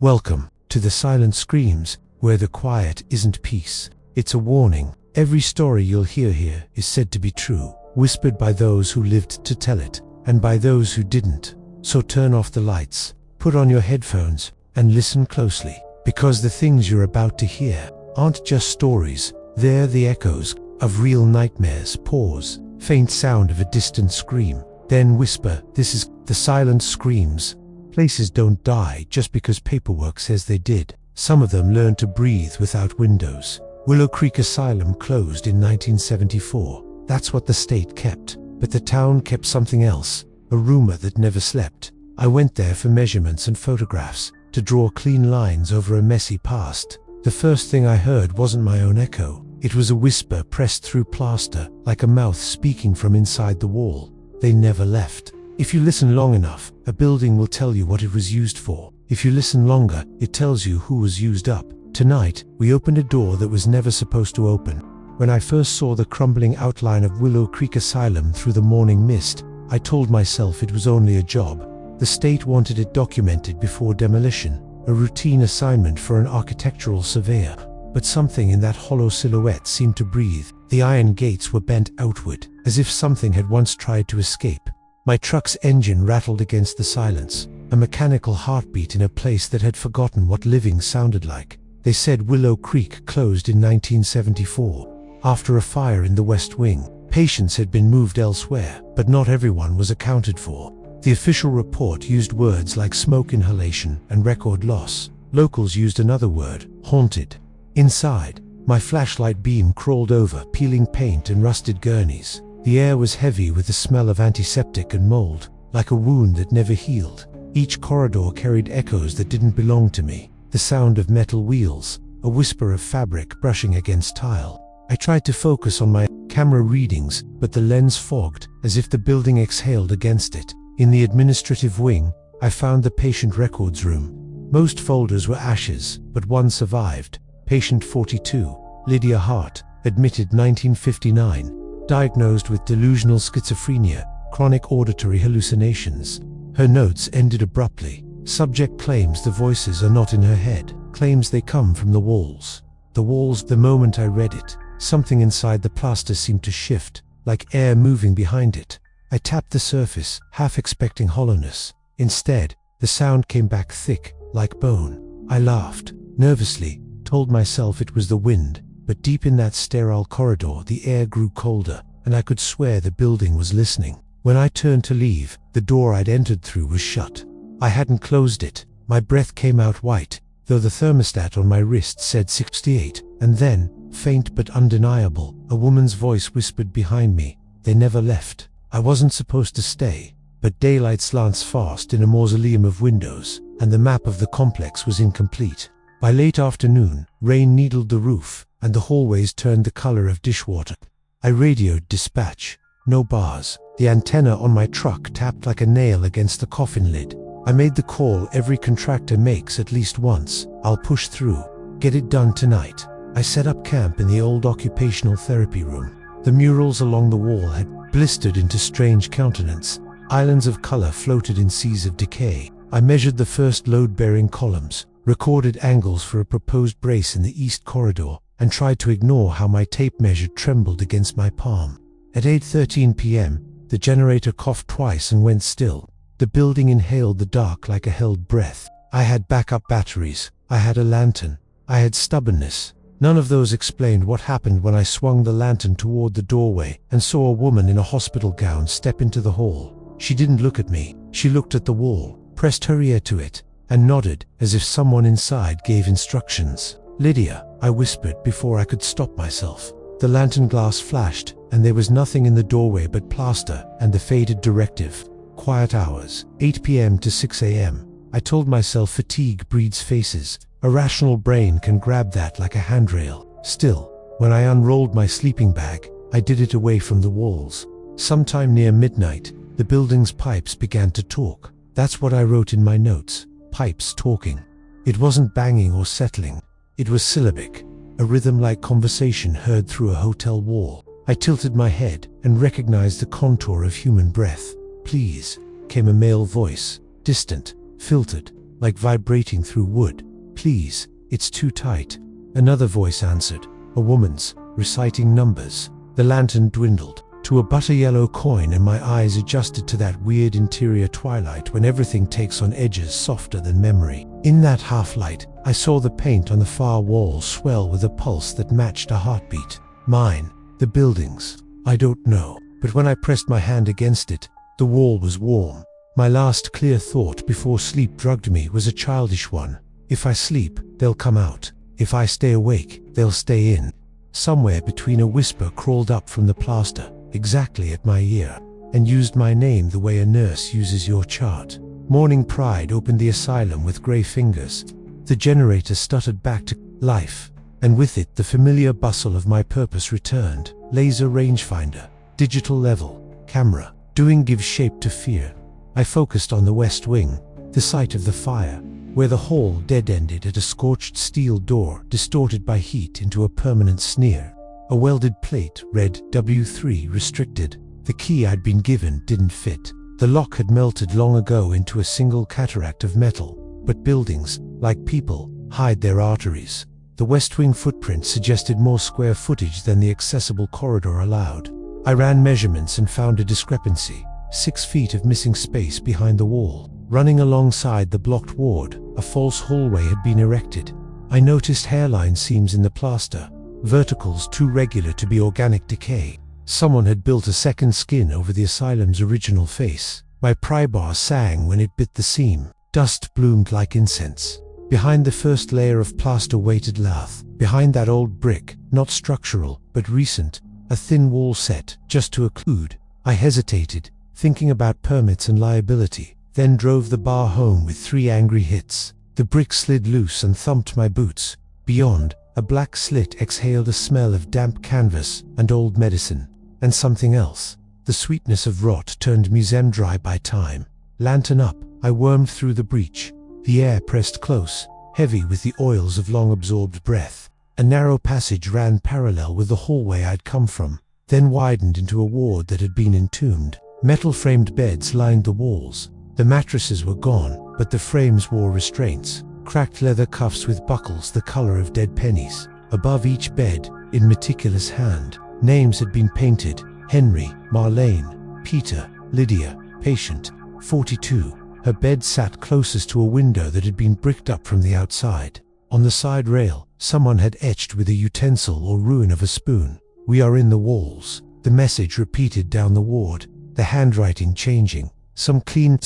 Welcome to the silent screams, where the quiet isn't peace. It's a warning. Every story you'll hear here is said to be true, whispered by those who lived to tell it, and by those who didn't. So turn off the lights, put on your headphones, and listen closely, because the things you're about to hear aren't just stories, they're the echoes of real nightmares. Pause, faint sound of a distant scream, then whisper, this is the silent screams. Places don't die just because paperwork says they did. Some of them learn to breathe without windows. Willow Creek Asylum closed in 1974. That's what the state kept. But the town kept something else, a rumor that never slept. I went there for measurements and photographs, to draw clean lines over a messy past. The first thing I heard wasn't my own echo. It was a whisper pressed through plaster, like a mouth speaking from inside the wall. They never left. If you listen long enough, a building will tell you what it was used for. If you listen longer, it tells you who was used up. Tonight, we opened a door that was never supposed to open. When I first saw the crumbling outline of Willow Creek Asylum through the morning mist, I told myself it was only a job. The state wanted it documented before demolition, a routine assignment for an architectural surveyor. But something in that hollow silhouette seemed to breathe. The iron gates were bent outward, as if something had once tried to escape. My truck's engine rattled against the silence, a mechanical heartbeat in a place that had forgotten what living sounded like. They said Willow Creek closed in 1974. After a fire in the West Wing, patients had been moved elsewhere, but not everyone was accounted for. The official report used words like smoke inhalation and record loss. Locals used another word, haunted. Inside, my flashlight beam crawled over peeling paint and rusted gurneys. The air was heavy with the smell of antiseptic and mold, like a wound that never healed. Each corridor carried echoes that didn't belong to me. The sound of metal wheels, a whisper of fabric brushing against tile. I tried to focus on my camera readings, but the lens fogged, as if the building exhaled against it. In the administrative wing, I found the patient records room. Most folders were ashes, but one survived. Patient 42, Lydia Hart, admitted 1959. Diagnosed with delusional schizophrenia, chronic auditory hallucinations. Her notes ended abruptly. Subject claims the voices are not in her head, claims they come from the walls. The walls. The moment I read it, something inside the plaster seemed to shift, like air moving behind it. I tapped the surface, half expecting hollowness. Instead, the sound came back thick, like bone. I laughed, nervously, told myself it was the wind. But deep in that sterile corridor, the air grew colder, and I could swear the building was listening. When I turned to leave, the door I'd entered through was shut. I hadn't closed it. My breath came out white, though the thermostat on my wrist said 68. And then, faint but undeniable, a woman's voice whispered behind me, "They never left." I wasn't supposed to stay, but daylight slants fast in a mausoleum of windows, and the map of the complex was incomplete. By late afternoon, rain needled the roof, and the hallways turned the color of dishwater. I radioed dispatch. No bars. The antenna on my truck tapped like a nail against the coffin lid. I made the call every contractor makes at least once. I'll push through. Get it done tonight. I set up camp in the old occupational therapy room. The murals along the wall had blistered into strange countenance. Islands of color floated in seas of decay. I measured the first load-bearing columns, recorded angles for a proposed brace in the east corridor, and tried to ignore how my tape measure trembled against my palm. At 8:13 p.m., the generator coughed twice and went still. The building inhaled the dark like a held breath. I had backup batteries. I had a lantern. I had stubbornness. None of those explained what happened when I swung the lantern toward the doorway and saw a woman in a hospital gown step into the hall. She didn't look at me. She looked at the wall, pressed her ear to it, and nodded as if someone inside gave instructions. "Lydia," I whispered before I could stop myself. The lantern glass flashed, and there was nothing in the doorway but plaster and the faded directive. Quiet hours, 8 p.m. to 6 a.m. I told myself fatigue breeds faces. A rational brain can grab that like a handrail. Still, when I unrolled my sleeping bag, I did it away from the walls. Sometime near midnight, the building's pipes began to talk. That's what I wrote in my notes. Pipes talking. It wasn't banging or settling. It was syllabic, a rhythm-like conversation heard through a hotel wall. I tilted my head and recognized the contour of human breath. "Please," came a male voice, distant, filtered. like vibrating through wood. "Please, it's too tight." Another voice answered, a woman's, reciting numbers. The lantern dwindled to a butter yellow coin, and my eyes adjusted to that weird interior twilight when everything takes on edges softer than memory. In that half-light, I saw the paint on the far wall swell with a pulse that matched a heartbeat. Mine, the building's, I don't know, but when I pressed my hand against it, the wall was warm. My last clear thought before sleep drugged me was a childish one. If I sleep, they'll come out. If I stay awake, they'll stay in. Somewhere between a whisper crawled up from the plaster, exactly at my ear, and used my name the way a nurse uses your chart. Morning pride opened the asylum with grey fingers. The generator stuttered back to life, and with it the familiar bustle of my purpose returned. Laser rangefinder, digital level, camera. Doing gives shape to fear. I focused on the west wing, the site of the fire, where the hall dead-ended at a scorched steel door distorted by heat into a permanent sneer. A welded plate read W3 restricted. The key I'd been given didn't fit. The lock had melted long ago into a single cataract of metal, but buildings, like people, hide their arteries. The west wing footprint suggested more square footage than the accessible corridor allowed. I ran measurements and found a discrepancy. 6 feet of missing space behind the wall. Running alongside the blocked ward, a false hallway had been erected. I noticed hairline seams in the plaster, verticals too regular to be organic decay. Someone had built a second skin over the asylum's original face. My pry bar sang when it bit the seam. Dust bloomed like incense. Behind the first layer of plaster waited lath. Behind that old brick, not structural, but recent, a thin wall set, just to occlude. I hesitated, thinking about permits and liability, then drove the bar home with 3 angry hits. The brick slid loose and thumped my boots. Beyond, a black slit exhaled a smell of damp canvas and old medicine, and something else. The sweetness of rot turned museum dry by time. Lantern up, I wormed through the breach. The air pressed close, heavy with the oils of long-absorbed breath. A narrow passage ran parallel with the hallway I'd come from, then widened into a ward that had been entombed. Metal-framed beds lined the walls. The mattresses were gone, but the frames wore restraints, cracked leather cuffs with buckles the color of dead pennies. Above each bed, in meticulous hand, names had been painted: Henry, Marlene, Peter, Lydia, patient, 42. Her bed sat closest to a window that had been bricked up from the outside. On the side rail, someone had etched with a utensil or ruin of a spoon, "We are in the walls." The message repeated down the ward, the handwriting changing, some clean,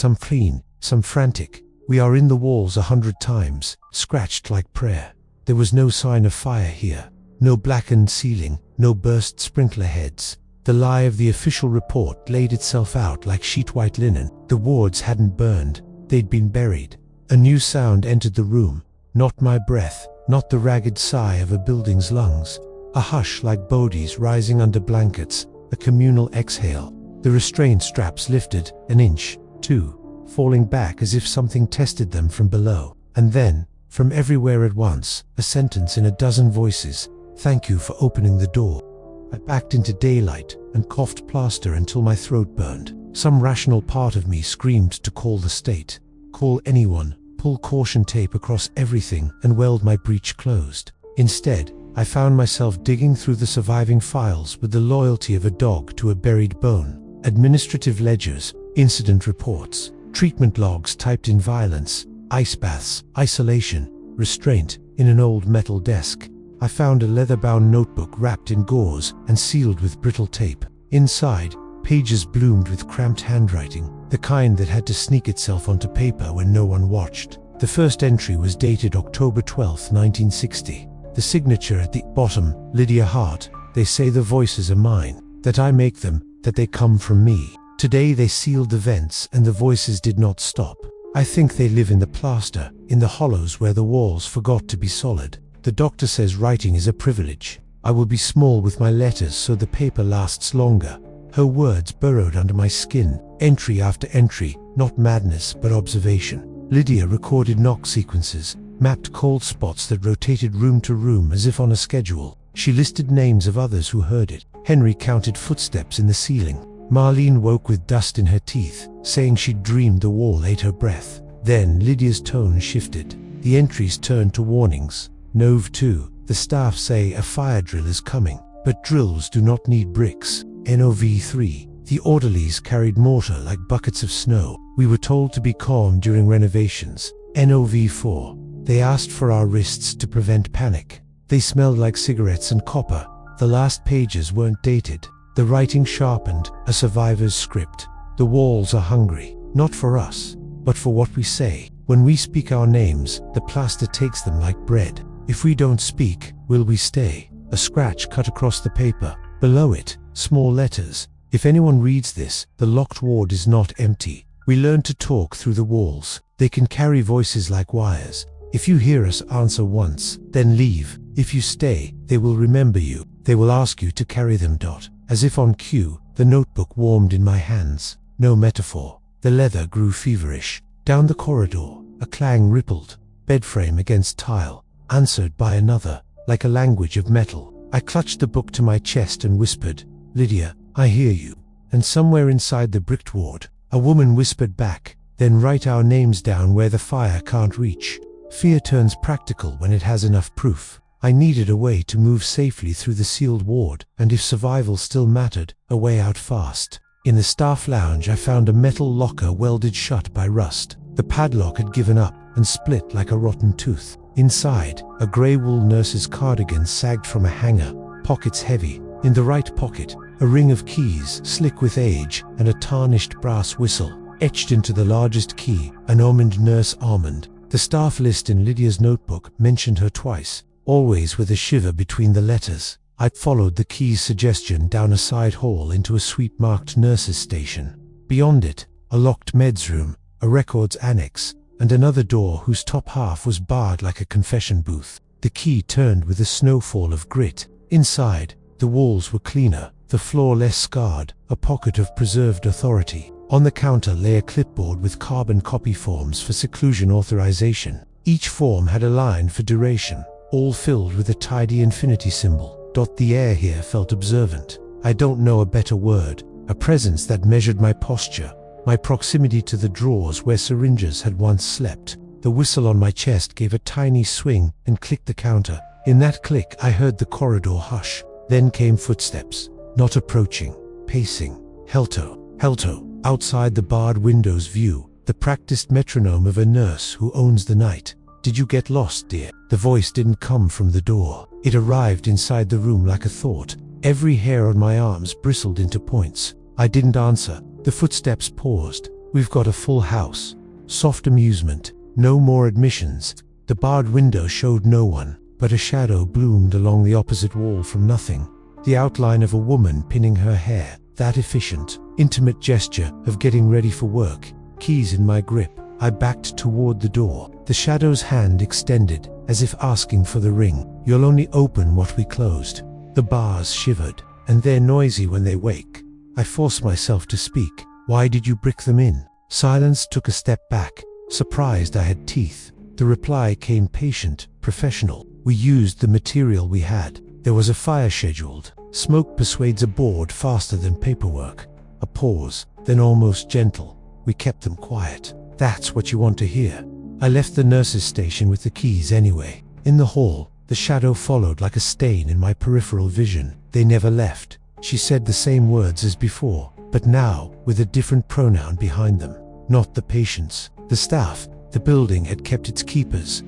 some frantic. "We are in the walls" 100 times, scratched like prayer. There was no sign of fire here, no blackened ceiling, no burst sprinkler heads. The lie of the official report laid itself out like sheet-white linen. The wards hadn't burned, they'd been buried. A new sound entered the room, not my breath, not the ragged sigh of a building's lungs. A hush like bodies rising under blankets, a communal exhale. The restraint straps lifted, an inch, 2, falling back as if something tested them from below. And then, from everywhere at once, a sentence in a dozen voices: "Thank you for opening the door." I backed into daylight and coughed plaster until my throat burned. Some rational part of me screamed to call the state, call anyone, pull caution tape across everything and weld my breach closed. Instead, I found myself digging through the surviving files with the loyalty of a dog to a buried bone. Administrative ledgers, incident reports, treatment logs typed in violence, ice baths, isolation, restraint, in an old metal desk. I found a leather-bound notebook wrapped in gauze and sealed with brittle tape. Inside, pages bloomed with cramped handwriting, the kind that had to sneak itself onto paper when no one watched. The first entry was dated October 12, 1960. The signature at the bottom, Lydia Hart. "They say the voices are mine, that I make them, that they come from me." Today they sealed the vents and the voices did not stop. I think they live in the plaster, in the hollows where the walls forgot to be solid. The doctor says writing is a privilege. I will be small with my letters so the paper lasts longer. Her words burrowed under my skin, entry after entry, not madness but observation. Lydia recorded knock sequences, mapped cold spots that rotated room to room as if on a schedule. She listed names of others who heard it. Henry counted footsteps in the ceiling. Marlene woke with dust in her teeth, saying she'd dreamed the wall ate her breath. Then Lydia's tone shifted. The entries turned to warnings. Nov 2. The staff say a fire drill is coming, but drills do not need bricks. Nov 3. The orderlies carried mortar like buckets of snow. We were told to be calm during renovations. Nov 4. They asked for our wrists to prevent panic. They smelled like cigarettes and copper. The last pages weren't dated. The writing sharpened, a survivor's script. The walls are hungry, not for us, but for what we say. When we speak our names, the plaster takes them like bread. If we don't speak, will we stay? A scratch cut across the paper. Below it, small letters. If anyone reads this, the locked ward is not empty. We learn to talk through the walls. They can carry voices like wires. If you hear us answer once, then leave. If you stay, they will remember you. They will ask you to carry them. As if on cue, the notebook warmed in my hands. No metaphor. The leather grew feverish. Down the corridor, a clang rippled. Bed frame against tile, answered by another, like a language of metal. I clutched the book to my chest and whispered, "Lydia, I hear you." And somewhere inside the bricked ward, a woman whispered back, "Then write our names down where the fire can't reach." Fear turns practical when it has enough proof. I needed a way to move safely through the sealed ward, and if survival still mattered, a way out fast. In the staff lounge I found a metal locker welded shut by rust. The padlock had given up and split like a rotten tooth. Inside, a grey wool nurse's cardigan sagged from a hanger, pockets heavy. In the right pocket, a ring of keys, slick with age, and a tarnished brass whistle. Etched into the largest key, an almond nurse almond. The staff list in Lydia's notebook mentioned her twice, always with a shiver between the letters. I followed the key's suggestion down a side hall into a suite marked nurse's station. Beyond it, a locked meds room, a records annex, and another door whose top half was barred like a confession booth. The key turned with a snowfall of grit. Inside, the walls were cleaner, the floor less scarred, a pocket of preserved authority. On the counter lay a clipboard with carbon copy forms for seclusion authorization. Each form had a line for duration, all filled with a tidy infinity symbol. The air here felt observant. I don't know a better word, a presence that measured my posture, my proximity to the drawers where syringes had once slept. The whistle on my chest gave a tiny swing and clicked the counter. In that click I heard the corridor hush. Then came footsteps, not approaching, pacing. Helto, helto. Outside the barred window's view, the practiced metronome of a nurse who owns the night. "Did you get lost, dear?" The voice didn't come from the door. It arrived inside the room like a thought. Every hair on my arms bristled into points. I didn't answer. The footsteps paused. "We've got a full house." Soft amusement. No more admissions. The barred window showed no one, but a shadow bloomed along the opposite wall from nothing. The outline of a woman pinning her hair. That efficient, intimate gesture of getting ready for work. Keys in my grip. I backed toward the door. The shadow's hand extended, as if asking for the ring. "You'll only open what we closed." The bars shivered, and they're noisy when they wake. I forced myself to speak. "Why did you brick them in?" Silence took a step back, surprised I had teeth. The reply came patient, professional. "We used the material we had. There was a fire scheduled. Smoke persuades a board faster than paperwork." A pause, then almost gentle. "We kept them quiet." That's what you want to hear. I left the nurse's station with the keys anyway. In the hall, the shadow followed like a stain in my peripheral vision. They never left. She said the same words as before, but now with a different pronoun behind them. Not the patients, the staff, the building had kept its keepers.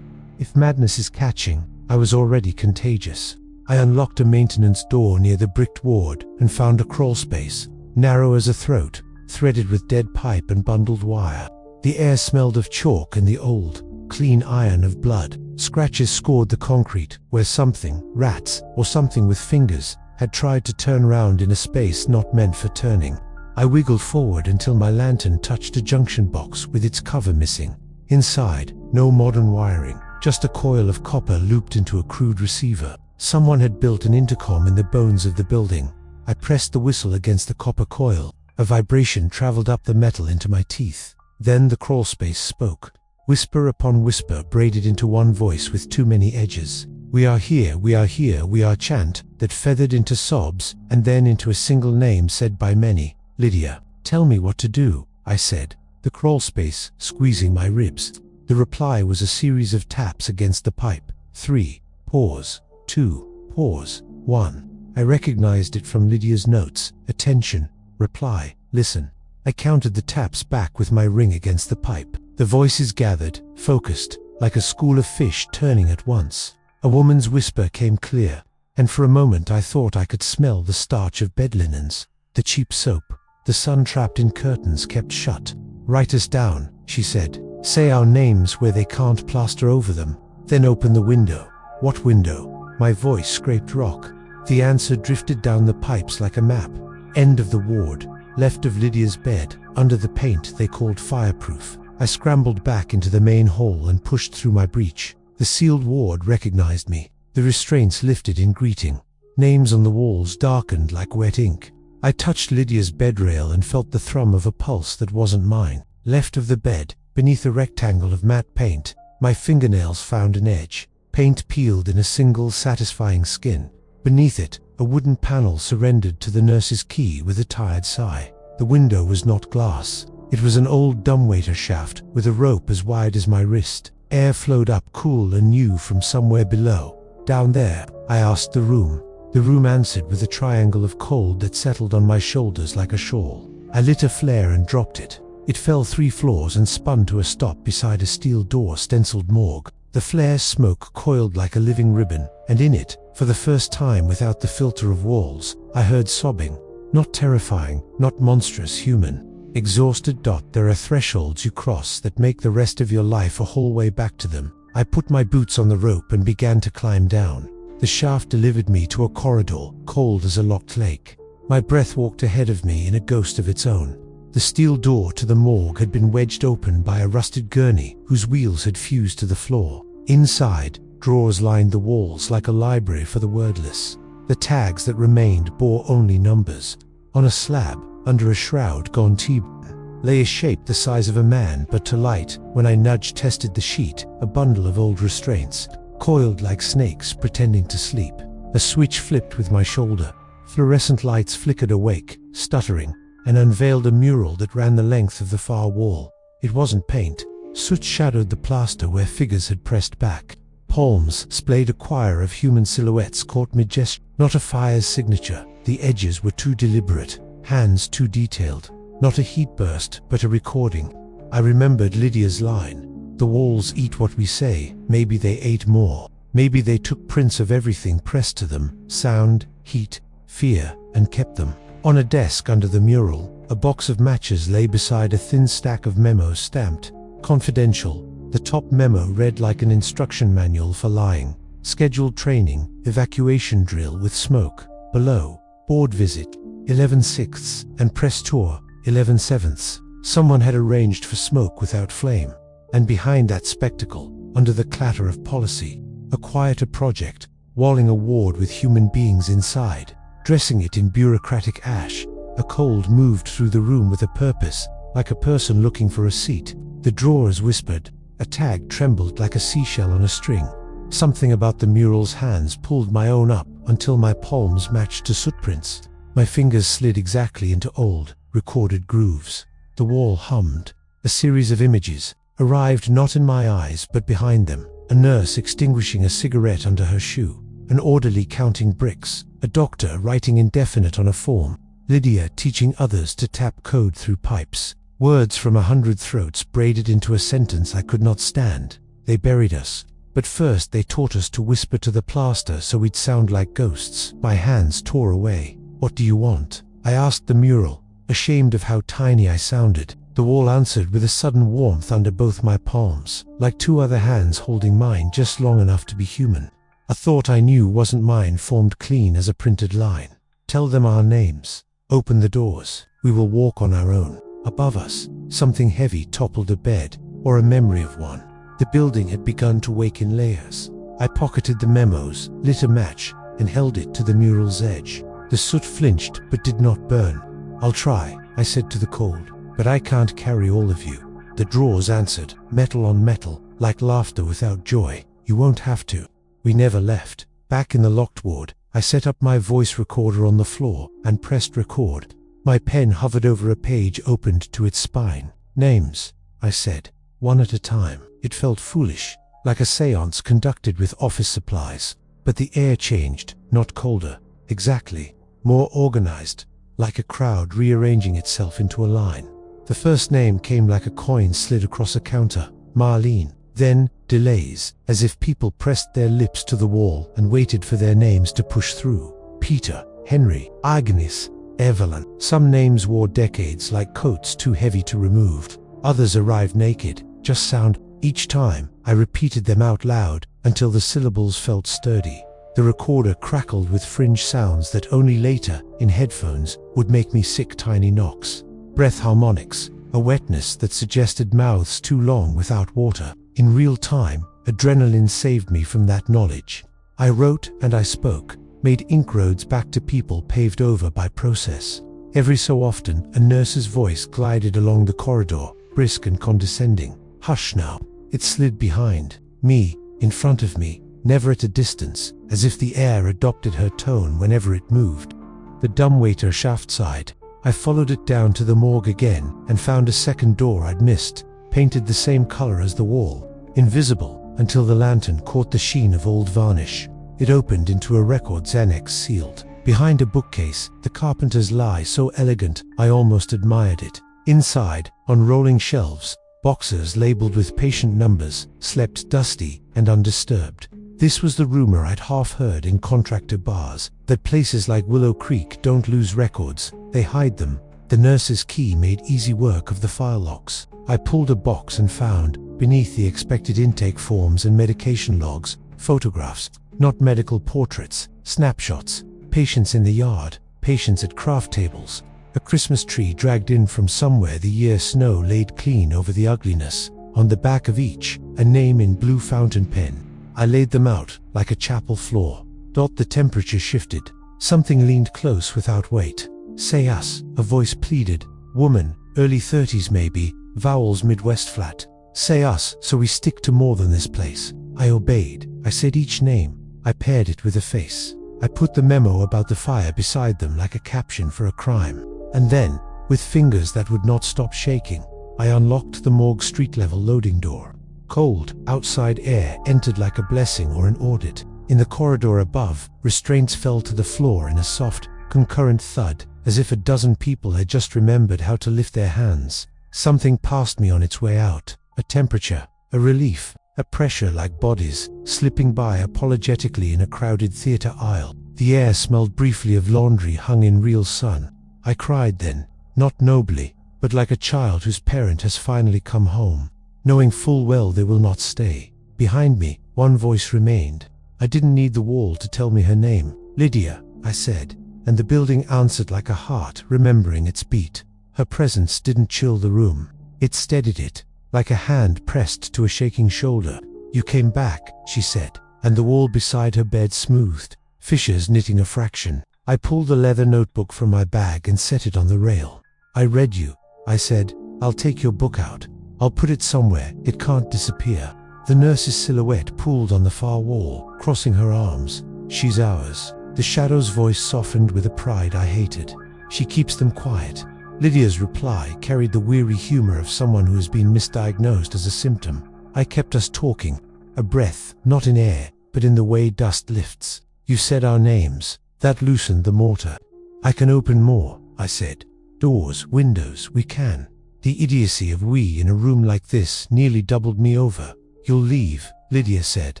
If madness is catching, I was already contagious. I unlocked a maintenance door near the bricked ward and found a crawl space, narrow as a throat, threaded with dead pipe and bundled wire. The air smelled of chalk and the old, clean iron of blood. Scratches scored the concrete where something, rats or something with fingers, had tried to turn round in a space not meant for turning. I wiggled forward until my lantern touched a junction box with its cover missing. Inside, no modern wiring, just a coil of copper looped into a crude receiver. Someone had built an intercom in the bones of the building. I pressed the whistle against the copper coil. A vibration traveled up the metal into my teeth. Then the crawlspace spoke. Whisper upon whisper braided into one voice with too many edges. "We are here, we are here, we are" chant that feathered into sobs and then into a single name said by many. "Lydia, tell me what to do," I said. the crawl space squeezing my ribs. The reply was a series of taps against the pipe. 3. Pause. 2. Pause. 1. I recognized it from Lydia's notes. Attention. Reply. Listen. I counted the taps back with my ring against the pipe. The voices gathered, focused, like a school of fish turning at once. A woman's whisper came clear, and for a moment I thought I could smell the starch of bed linens, the cheap soap, the sun trapped in curtains kept shut. Write us down, she said. Say our names where they can't plaster over them. Then open the window. What window? My voice scraped rock. The answer drifted down the pipes like a map. End of the ward. Left of Lydia's bed, under the paint they called fireproof. I scrambled back into the main hall and pushed through my breach. The sealed ward recognized me. The restraints lifted in greeting. Names on the walls darkened like wet ink. I touched Lydia's bed rail and felt the thrum of a pulse that wasn't mine. Left of the bed, beneath a rectangle of matte paint, my fingernails found an edge. Paint peeled in a single satisfying skin. Beneath it, a wooden panel surrendered to the nurse's key with a tired sigh. The window was not glass. It was an old dumbwaiter shaft with a rope as wide as my wrist. Air flowed up cool and new from somewhere below. Down there, I asked the room. The room answered with a triangle of cold that settled on my shoulders like a shawl. I lit a flare and dropped it. It fell 3 floors and spun to a stop beside a steel door stenciled morgue. The flare's smoke coiled like a living ribbon, and in it, for the first time without the filter of walls, I heard sobbing. Not terrifying, not monstrous, human. Exhausted. There are thresholds you cross that make the rest of your life a whole way back to them. I put my boots on the rope and began to climb down. The shaft delivered me to a corridor, cold as a locked lake. My breath walked ahead of me in a ghost of its own. The steel door to the morgue had been wedged open by a rusted gurney whose wheels had fused to the floor. Inside, drawers lined the walls like a library for the wordless. The tags that remained bore only numbers. On a slab, under a shroud gone T-bone, lay a shape the size of a man, but to light, when I nudge-tested the sheet, a bundle of old restraints, coiled like snakes pretending to sleep. A switch flipped with my shoulder. Fluorescent lights flickered awake, stuttering, and unveiled a mural that ran the length of the far wall. It wasn't paint. Soot shadowed the plaster where figures had pressed back. Palms splayed a choir of human silhouettes caught mid-gesture. Not a fire's signature. The edges were too deliberate. Hands too detailed. Not a heat burst, but a recording. I remembered Lydia's line. The walls eat what we say. Maybe they ate more. Maybe they took prints of everything pressed to them. Sound, heat, fear, and kept them. On a desk under the mural, a box of matches lay beside a thin stack of memos stamped confidential. The top memo read like an instruction manual for lying. Scheduled training, evacuation drill with smoke. Below, board visit, 11/6, and press tour, 11/7. Someone had arranged for smoke without flame. And behind that spectacle, under the clatter of policy, a quieter project, walling a ward with human beings inside, dressing it in bureaucratic ash. A cold moved through the room with a purpose, like a person looking for a seat. The drawers whispered. A tag trembled like a seashell on a string. Something about the mural's hands pulled my own up until my palms matched to sootprints. My fingers slid exactly into old, recorded grooves. The wall hummed. A series of images arrived not in my eyes but behind them. A nurse extinguishing a cigarette under her shoe. An orderly counting bricks. A doctor writing indefinite on a form. Lydia teaching others to tap code through pipes. Words from 100 throats braided into a sentence I could not stand. They buried us. But first they taught us to whisper to the plaster so we'd sound like ghosts. My hands tore away. What do you want? I asked the mural, ashamed of how tiny I sounded. The wall answered with a sudden warmth under both my palms, like 2 other hands holding mine just long enough to be human. A thought I knew wasn't mine formed clean as a printed line. Tell them our names. Open the doors. We will walk on our own. Above us, something heavy toppled a bed, or a memory of one. The building had begun to wake in layers. I pocketed the memos, lit a match, and held it to the mural's edge. The soot flinched but did not burn. I'll try, I said to the cold, but I can't carry all of you. The drawers answered, metal on metal, like laughter without joy. You won't have to. We never left. Back in the locked ward, I set up my voice recorder on the floor and pressed record. My pen hovered over a page opened to its spine. Names, I said, one at a time. It felt foolish, like a seance conducted with office supplies. But the air changed, not colder, exactly, more organized, like a crowd rearranging itself into a line. The first name came like a coin slid across a counter, Marlene. Then, delays, as if people pressed their lips to the wall and waited for their names to push through. Peter, Henry, Agnes, Evelyn. Some names wore decades like coats too heavy to remove. Others arrived naked, just sound. Each time, I repeated them out loud until the syllables felt sturdy. The recorder crackled with fringe sounds that only later, in headphones, would make me sick. Tiny knocks, breath harmonics, a wetness that suggested mouths too long without water. In real time, adrenaline saved me from that knowledge. I wrote and I spoke, made ink roads back to people paved over by process. Every so often, a nurse's voice glided along the corridor, brisk and condescending. Hush now. It slid behind me, in front of me, never at a distance, as if the air adopted her tone whenever it moved. The dumbwaiter shaft side. I followed it down to the morgue again and found a second door I'd missed, painted the same color as the wall, invisible, until the lantern caught the sheen of old varnish. It opened into a records annex sealed. Behind a bookcase, the carpenter's lie so elegant, I almost admired it. Inside, on rolling shelves, boxes labeled with patient numbers, slept dusty and undisturbed. This was the rumor I'd half heard in contractor bars, that places like Willow Creek don't lose records, they hide them. The nurse's key made easy work of the file locks. I pulled a box and found, beneath the expected intake forms and medication logs, photographs, not medical portraits, snapshots, patients in the yard, patients at craft tables. A Christmas tree dragged in from somewhere, the year snow laid clean over the ugliness. On the back of each, a name in blue fountain pen. I laid them out, like a chapel floor. The temperature shifted. Something leaned close without weight. Say us, a voice pleaded. Woman, early 30s maybe, vowels Midwest flat. Say us, so we stick to more than this place. I obeyed. I said each name. I paired it with a face. I put the memo about the fire beside them like a caption for a crime. And then, with fingers that would not stop shaking, I unlocked the morgue street-level loading door. Cold, outside air entered like a blessing or an audit. In the corridor above, restraints fell to the floor in a soft, concurrent thud, as if a dozen people had just remembered how to lift their hands. Something passed me on its way out. A temperature, a relief, a pressure like bodies, slipping by apologetically in a crowded theater aisle. The air smelled briefly of laundry hung in real sun. I cried then, not nobly, but like a child whose parent has finally come home, knowing full well they will not stay. Behind me, one voice remained. I didn't need the wall to tell me her name. Lydia, I said, and the building answered like a heart remembering its beat. Her presence didn't chill the room. It steadied it, like a hand pressed to a shaking shoulder. You came back, she said, and the wall beside her bed smoothed, fissures knitting a fraction. I pulled the leather notebook from my bag and set it on the rail. I read you, I said. I'll take your book out. I'll put it somewhere, it can't disappear. The nurse's silhouette pooled on the far wall, crossing her arms. She's ours. The shadow's voice softened with a pride I hated. She keeps them quiet. Lydia's reply carried the weary humor of someone who has been misdiagnosed as a symptom. I kept us talking, a breath, not in air, but in the way dust lifts. You said our names. That loosened the mortar. I can open more, I said. Doors, windows, we can. The idiocy of we in a room like this nearly doubled me over. You'll leave, Lydia said,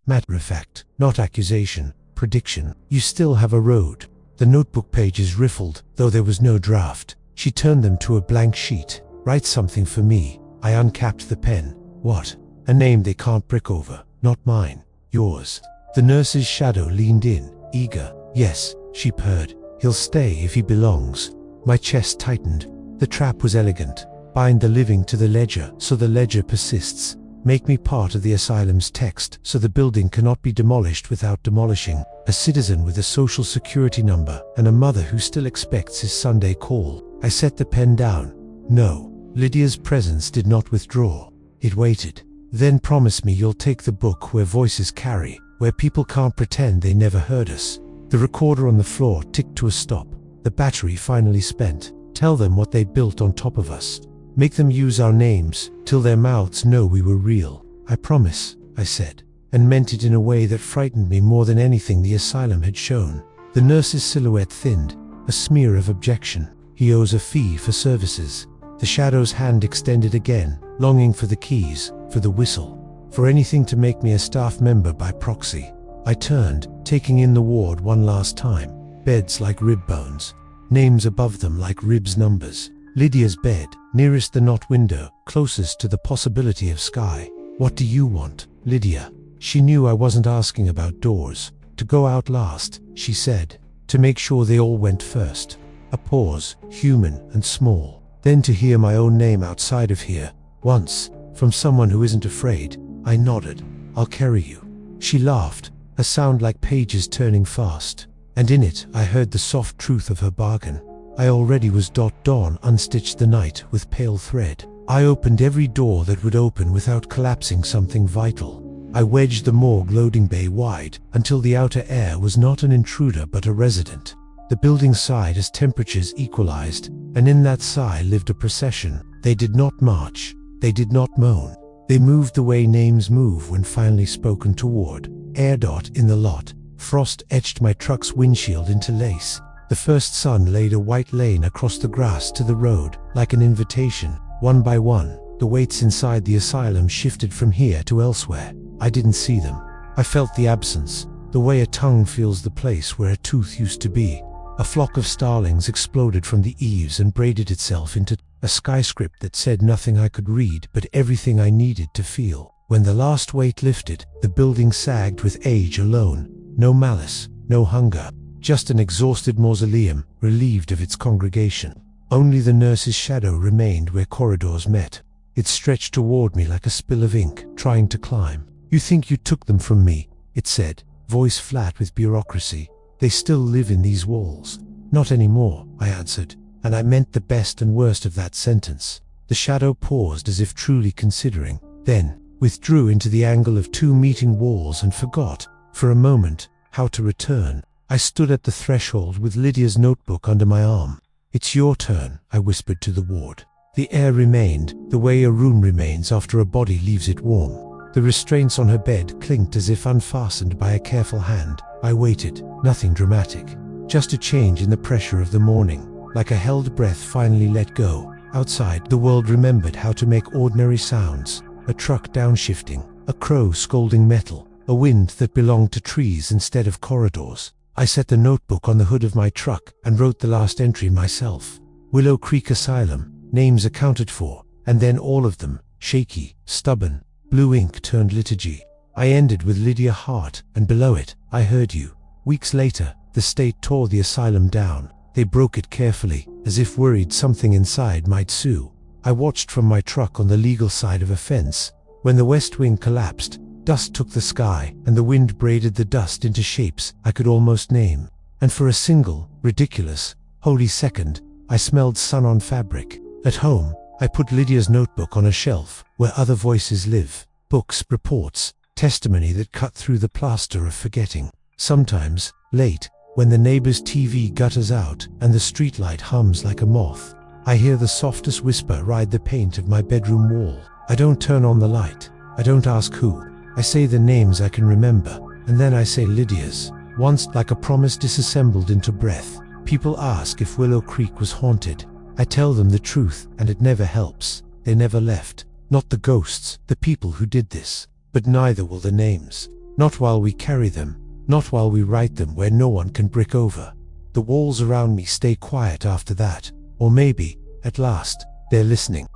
matter of fact, not accusation, prediction. You still have a road. The notebook pages riffled, though there was no draft. She turned them to a blank sheet. Write something for me. I uncapped the pen. What? A name they can't brick over. Not mine. Yours. The nurse's shadow leaned in, eager. Yes, she purred. He'll stay if he belongs. My chest tightened. The trap was elegant. Bind the living to the ledger so the ledger persists. Make me part of the asylum's text so the building cannot be demolished without demolishing. A citizen with a social security number and a mother who still expects his Sunday call. I set the pen down. No, Lydia's presence did not withdraw. It waited. Then promise me you'll take the book where voices carry, where people can't pretend they never heard us. The recorder on the floor ticked to a stop. The battery finally spent. Tell them what they built on top of us. Make them use our names, till their mouths know we were real. I promise, I said, and meant it in a way that frightened me more than anything the asylum had shown. The nurse's silhouette thinned, a smear of objection. He owes a fee for services. The shadow's hand extended again, longing for the keys, for the whistle, for anything to make me a staff member by proxy. I turned, taking in the ward one last time. Beds like rib bones, names above them like ribs numbers. Lydia's bed, nearest the knot window, closest to the possibility of sky. What do you want, Lydia? She knew I wasn't asking about doors. To go out last, she said. To make sure they all went first. A pause, human and small. Then to hear my own name outside of here. Once, from someone who isn't afraid. I nodded. I'll carry you. She laughed, a sound like pages turning fast. And in it, I heard the soft truth of her bargain. I already was. Dawn unstitched the night with pale thread. I opened every door that would open without collapsing something vital. I wedged the morgue loading bay wide until the outer air was not an intruder but a resident. The building sighed as temperatures equalized, and in that sigh lived a procession. They did not march. They did not moan. They moved the way names move when finally spoken toward. Air dot in the lot. Frost etched my truck's windshield into lace. The first sun laid a white lane across the grass to the road, like an invitation. One by one, the weights inside the asylum shifted from here to elsewhere. I didn't see them. I felt the absence, the way a tongue feels the place where a tooth used to be. A flock of starlings exploded from the eaves and braided itself into a skyscript that said nothing I could read but everything I needed to feel. When the last weight lifted, the building sagged with age alone. No malice, no hunger, just an exhausted mausoleum, relieved of its congregation. Only the nurse's shadow remained where corridors met. It stretched toward me like a spill of ink, trying to climb. You think you took them from me, it said, voice flat with bureaucracy. They still live in these walls. Not anymore, I answered, and I meant the best and worst of that sentence. The shadow paused as if truly considering, then withdrew into the angle of two meeting walls and forgot, for a moment, how to return. I stood at the threshold with Lydia's notebook under my arm. It's your turn, I whispered to the ward. The air remained, the way a room remains after a body leaves it warm. The restraints on her bed clinked as if unfastened by a careful hand. I waited, nothing dramatic. Just a change in the pressure of the morning, like a held breath finally let go. Outside, the world remembered how to make ordinary sounds. A truck downshifting, a crow scolding metal, a wind that belonged to trees instead of corridors. I set the notebook on the hood of my truck and wrote the last entry myself. Willow Creek Asylum, names accounted for, and then all of them, shaky, stubborn. Blue ink turned liturgy. I ended with Lydia Hart, and below it, I heard you. Weeks later, the state tore the asylum down. They broke it carefully, as if worried something inside might sue. I watched from my truck on the legal side of a fence. When the west wing collapsed, dust took the sky, and the wind braided the dust into shapes I could almost name. And for a single, ridiculous, holy second, I smelled sun on fabric. At home, I put Lydia's notebook on a shelf where other voices live. Books, reports, testimony that cut through the plaster of forgetting. Sometimes, late, when the neighbor's TV gutters out and the streetlight hums like a moth, I hear the softest whisper ride the paint of my bedroom wall. I don't turn on the light. I don't ask who. I say the names I can remember, and then I say Lydia's. Once, like a promise disassembled into breath. People ask if Willow Creek was haunted. I tell them the truth, and it never helps. They never left. Not the ghosts, the people who did this. But neither will the names. Not while we carry them. Not while we write them where no one can brick over. The walls around me stay quiet after that. Or maybe, at last, they're listening.